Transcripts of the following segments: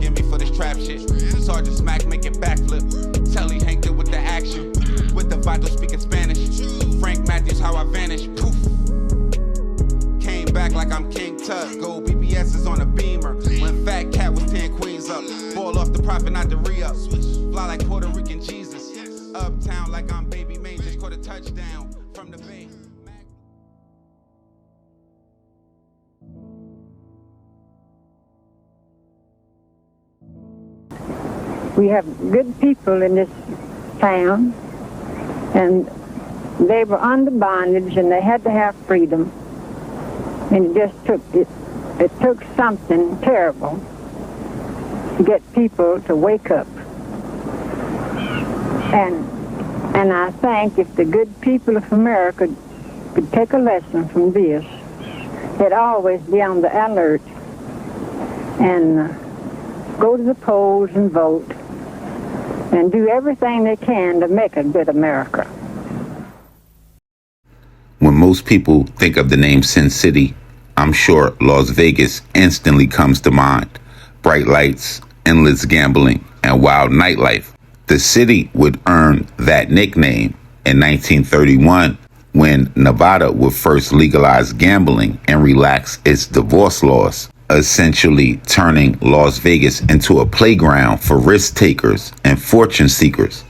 forgive me for this trap shit. Sergeant Smack making backflip. Telly Hank did with the action. With the Vato speaking Spanish. Frank Matthews, how I vanish. Poof. Came back like I'm King Tut. Gold BBS is on a beamer. When Fat Cat was 10 queens up. Ball off the profit, not the re-up. Fly like Puerto Rican Jesus. Uptown like I'm Baby May. Just caught a touchdown from the Bay. We have good people in this town, and they were under bondage, and they had to have freedom. And it just took it took something terrible to get people to wake up. And I think if the good people of America could take a lesson from this, they'd always be on the alert and go to the polls and vote and do everything they can to make a good America. When most people think of the name Sin City, I'm sure Las Vegas instantly comes to mind. Bright lights, endless gambling, and wild nightlife. The city would earn that nickname in 1931 when Nevada would first legalize gambling and relax its divorce laws, essentially turning Las Vegas into a playground for risk takers and fortune seekers.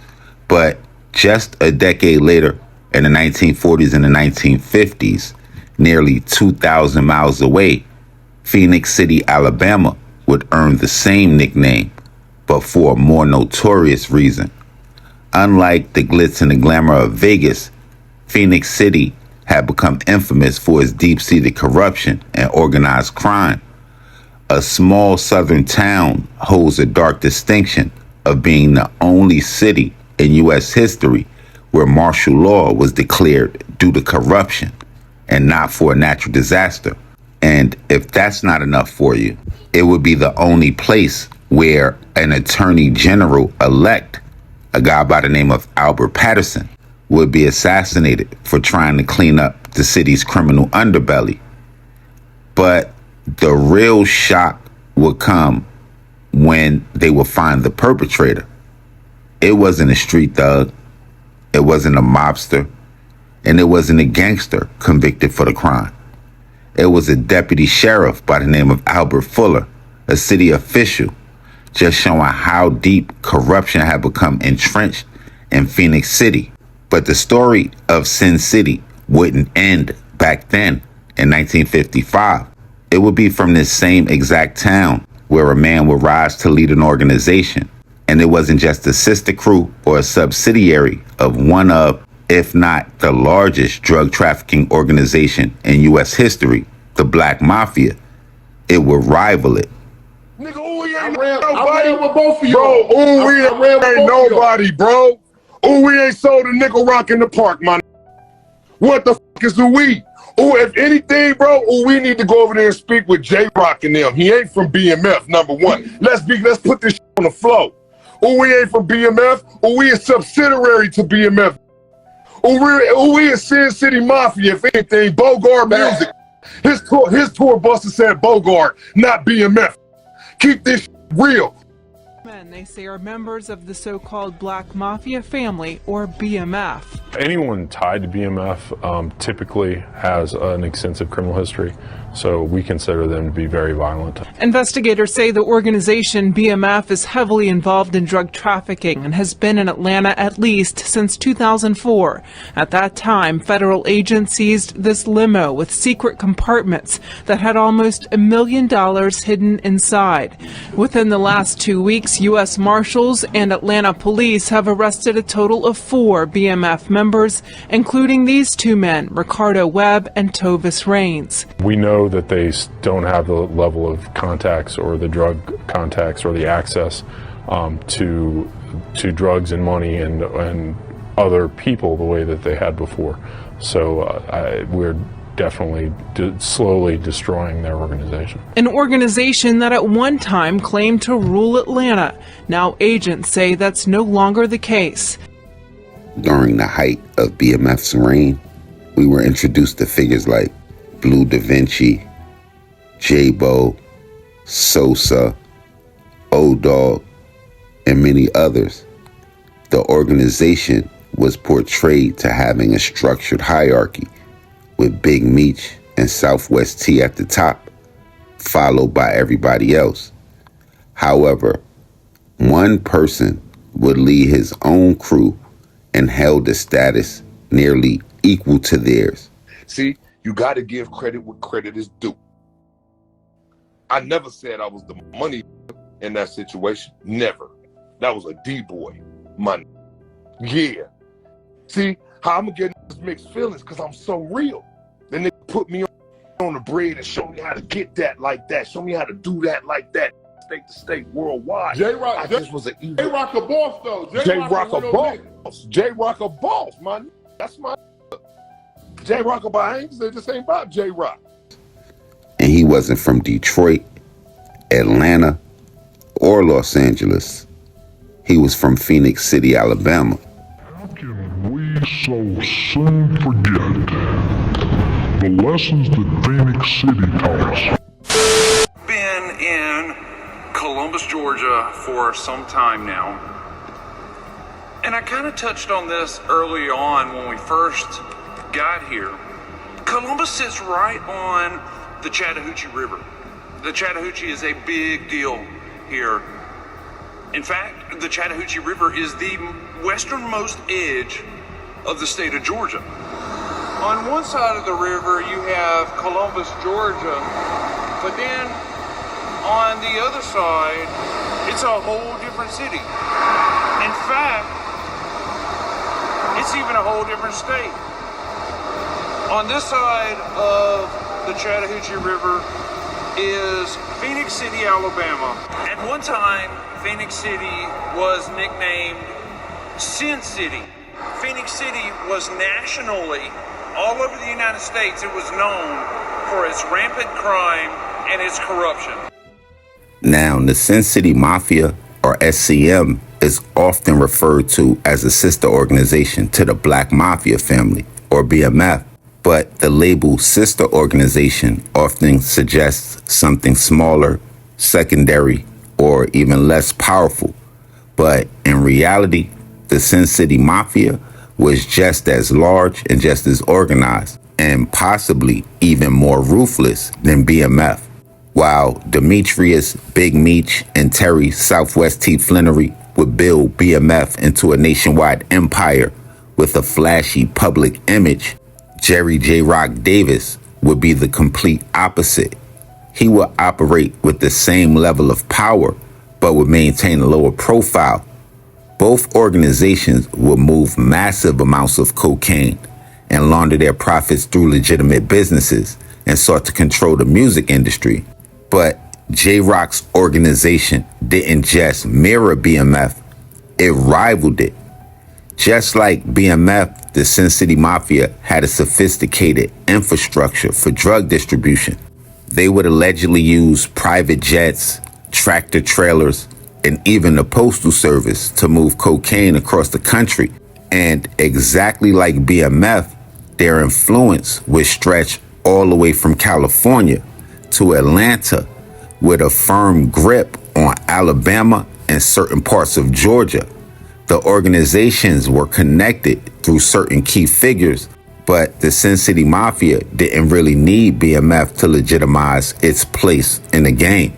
But just a decade later, in the 1940s and the 1950s, nearly 2,000 miles away, Phoenix City, Alabama would earn the same nickname, but for a more notorious reason. Unlike the glitz and the glamour of Vegas, Phoenix City had become infamous for its deep-seated corruption and organized crime. A small southern town holds a dark distinction of being the only city in U.S. history where martial law was declared due to corruption and not for a natural disaster. And if that's not enough for you, it would be the only place where an attorney general elect, a guy by the name of Albert Patterson, would be assassinated for trying to clean up the city's criminal underbelly. But the real shock would come when they would find the perpetrator. It wasn't a street thug, it wasn't a mobster, and it wasn't a gangster convicted for the crime. It was a deputy sheriff by the name of Albert Fuller, a city official, just showing how deep corruption had become entrenched in Phoenix City. But the story of Sin City wouldn't end back then in 1955. It would be from this same exact town where a man would rise to lead an organization. And it wasn't just a sister crew or a subsidiary of one of, if not the largest drug trafficking organization in U.S. history, the Black Mafia. It would rival it. Nigga, we ain't nobody with both of you. Bro, we ain't nobody, bro. We ain't sold a nickel rock in the park, man. What the fuck is we? If anything, bro, we need to go over there and speak with J-Rock and them. He ain't from BMF, number one. Let's put this shit on the flow. We ain't from BMF, we a subsidiary to BMF. We a Sin City Mafia, if anything, Bogart music. His tour buster said Bogart, not BMF. Keep this real. Men they say are members of the so-called Black Mafia family, or BMF. Anyone tied to BMF typically has an extensive criminal history, so we consider them to be very violent. Investigators say the organization BMF is heavily involved in drug trafficking and has been in Atlanta at least since 2004. At that time, federal agents seized this limo with secret compartments that had almost $1 million hidden inside. Within the last 2 weeks, U.S. Marshals and Atlanta police have arrested a total of 4 BMF members, including these 2 men, Ricardo Webb and Tovis Raines. We know that they don't have the level of contacts or the drug contacts or the access to drugs and money and other people the way that they had before. So we're definitely slowly destroying their organization. An organization that at one time claimed to rule Atlanta. Now agents say that's no longer the case. During the height of BMF's reign, we were introduced to figures like Blue Da Vinci, J-Bo, Sosa, Old Dog, and many others, the organization was portrayed to having a structured hierarchy with Big Meech and Southwest T at the top, followed by everybody else. However, one person would lead his own crew and held a status nearly equal to theirs. See, you got to give credit where credit is due. I never said I was the money in that situation. Never. That was a D-boy money. Yeah. See, how I'm getting this mixed feelings because I'm so real. Then they put me on the bread and show me how to get that like that. Show me how to do that like that. State to state, worldwide. J-Rock, Was an evil. J-Rock a boss though. J-Rock a boss. J-Rock a boss, man. That's my J-Rock about ain't say this ain't about J-Rock. And he wasn't from Detroit, Atlanta, or Los Angeles. He was from Phoenix City, Alabama. How can we so soon forget the lessons that Phoenix City taught us? Been in Columbus, Georgia for some time now. And I kind of touched on this early on when we first got here. Columbus sits right on the Chattahoochee River. The Chattahoochee is a big deal here. In fact, the Chattahoochee River is the westernmost edge of the state of Georgia. On one side of the river, you have Columbus, Georgia, but then on the other side, it's a whole different city. In fact, it's even a whole different state. On this side of the Chattahoochee River is Phoenix City, Alabama. At one time, Phoenix City was nicknamed Sin City. Phoenix City was nationally, all over the United States, it was known for its rampant crime and its corruption. Now, the Sin City Mafia, or SCM, is often referred to as a sister organization to the Black Mafia family, or BMF. But the label sister organization often suggests something smaller, secondary, or even less powerful. But in reality, the Sin City Mafia was just as large and just as organized, and possibly even more ruthless than BMF. While Demetrius, Big Meech, and Terry Southwest T. Flannery would build BMF into a nationwide empire with a flashy public image, Jerry J. Rock Davis would be the complete opposite. He would operate with the same level of power, but would maintain a lower profile. Both organizations would move massive amounts of cocaine and launder their profits through legitimate businesses and sought to control the music industry. But J-Rock's organization didn't just mirror BMF, it rivaled it. Just like BMF, the Sin City Mafia had a sophisticated infrastructure for drug distribution. They would allegedly use private jets, tractor trailers, and even the postal service to move cocaine across the country. And exactly like BMF, their influence would stretch all the way from California to Atlanta, with a firm grip on Alabama and certain parts of Georgia. The organizations were connected through certain key figures, but the Sin City Mafia didn't really need BMF to legitimize its place in the game.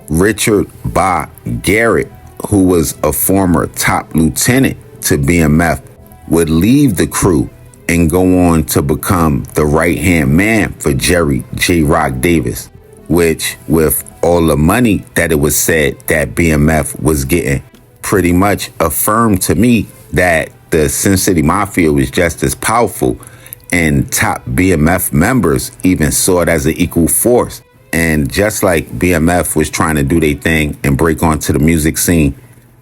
Richard Ba Garrett, who was a former top lieutenant to BMF, would leave the crew and go on to become the right-hand man for Jerry J. Rock Davis, which, with all the money that it was said that BMF was getting, pretty much affirmed to me that the Sin City Mafia was just as powerful, and top BMF members even saw it as an equal force. And just like BMF was trying to do their thing and break onto the music scene,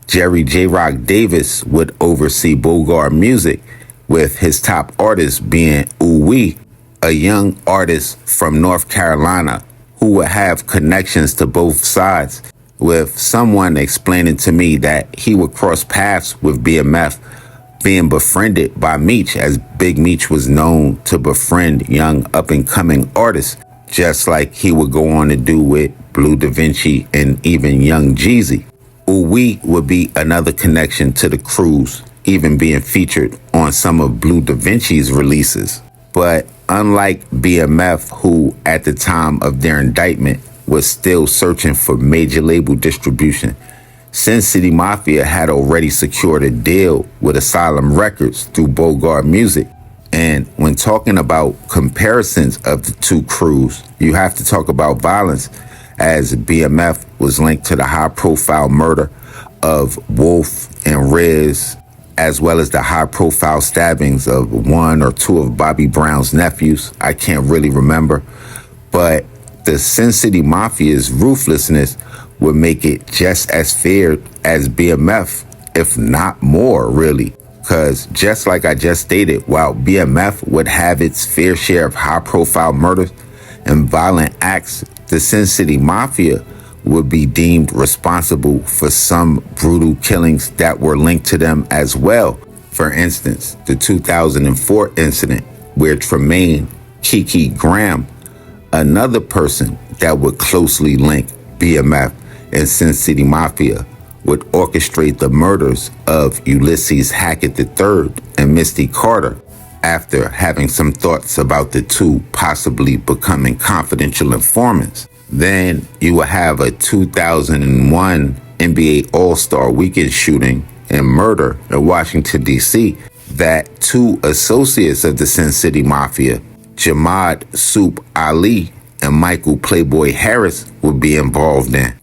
Jerry J. Rock Davis would oversee Bogart Music, with his top artist being Ooh-Wee, a young artist from North Carolina who would have connections to both sides, with someone explaining to me that he would cross paths with BMF, being befriended by Meech, as Big Meech was known to befriend young up-and-coming artists, just like he would go on to do with Blue Da Vinci and even Young Jeezy. We would be another connection to the crews, even being featured on some of Blue Da Vinci's releases. But unlike BMF, who at the time of their indictment was still searching for major label distribution, Sin City Mafia had already secured a deal with Asylum Records through Bogart Music. And when talking about comparisons of the two crews, you have to talk about violence, as BMF was linked to the high-profile murder of Wolf and Riz, as well as the high-profile stabbings of one or two of Bobby Brown's nephews. I can't really remember. But the Sin City Mafia's ruthlessness would make it just as feared as BMF, if not more, really. Because just like I just stated, while BMF would have its fair share of high-profile murders and violent acts, the Sin City Mafia would be deemed responsible for some brutal killings that were linked to them as well. For instance, the 2004 incident where Tremaine Kiki Graham, another person that would closely link BMF and Sin City Mafia, would orchestrate the murders of Ulysses Hackett III and Misty Carter after having some thoughts about the two possibly becoming confidential informants. Then you will have a 2001 NBA All-Star Weekend shooting and murder in Washington, D.C. that two associates of the Sin City Mafia, Jamad Soup Ali and Michael Playboy Harris, would be involved in.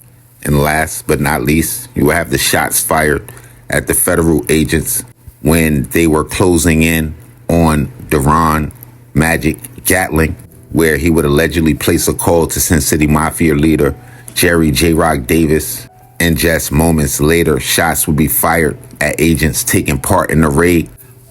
And last but not least, you will have the shots fired at the federal agents when they were closing in on Deron Magic Gatling, where he would allegedly place a call to Sin City Mafia leader Jerry J. Rock Davis. And just moments later, shots would be fired at agents taking part in the raid.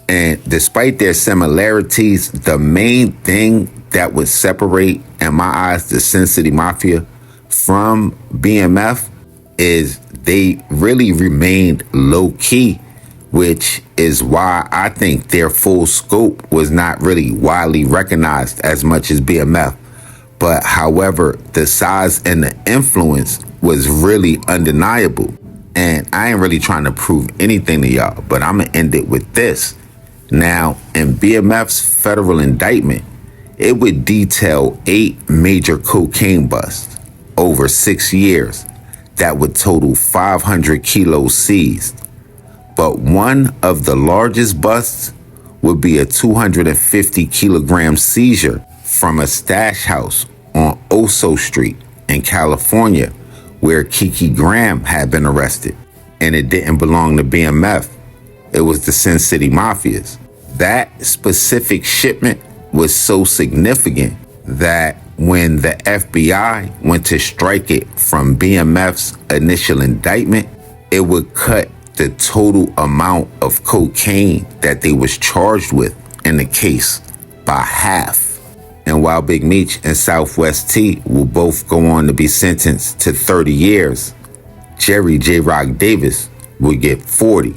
And despite their similarities, the main thing that would separate, in my eyes, the Sin City Mafia from BMF is they really remained low-key, which is why I think their full scope was not really widely recognized as much as BMF. But however, the size and the influence was really undeniable. And I ain't really trying to prove anything to y'all, but I'm gonna end it with this. Now, in BMF's federal indictment, it would detail 8 major cocaine busts over 6 years that would total 500 kilos seized. But one of the largest busts would be a 250 kilogram seizure from a stash house on Oso Street in California, where Kiki Graham had been arrested. And it didn't belong to BMF. It was the Sin City Mafias. That specific shipment was so significant that when the FBI went to strike it from BMF's initial indictment, it would cut the total amount of cocaine that they was charged with in the case by half. And while Big Meech and Southwest T will both go on to be sentenced to 30 years, Jerry J. Rock Davis would get 40.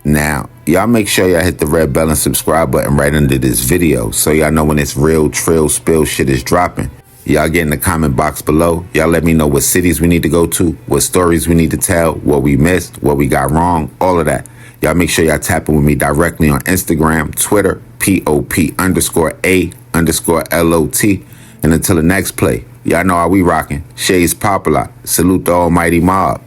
Now, y'all make sure y'all hit the red bell and subscribe button right under this video so y'all know when this real Trill Spill shit is dropping. Y'all get in the comment box below. Y'all let me know what cities we need to go to, what stories we need to tell, what we missed, what we got wrong, all of that. Y'all make sure y'all tapping with me directly on Instagram, Twitter, POP_A_LOT. And until the next play, y'all know how we rocking. Shades Popalot. Salute the almighty MOBB.